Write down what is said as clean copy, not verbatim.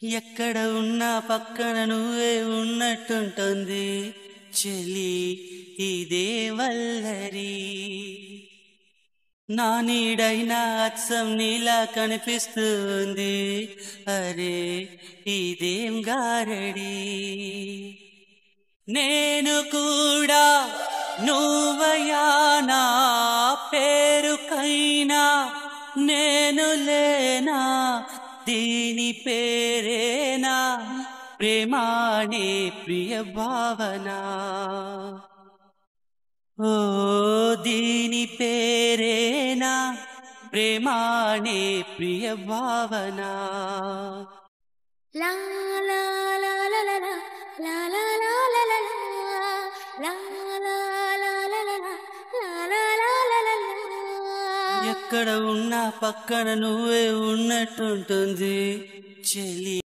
ఎక్కడ ఉన్నా పక్కన నువ్వే ఉన్నట్టుంటుంది చెలి ఇదే వల్లరి నా నీడైనా అచ్చం నీలా కనిపిస్తుంది అరే ఇదేం గారడి నేను కూడా నువ్వయా నా పేరుకైనా నేను లేనా దీని పేరేనా ప్రేమానే ప్రియ భావన ఓ దీని పేరేనా ప్రేమానే ప్రియ భావన లా లా లా లా లా లా లా లా లా లా లా లా లా లా లా లా లా. ఎక్కడ ఉన్నా పక్కన నువ్వే ఉన్నట్టుంటుంది చెలి.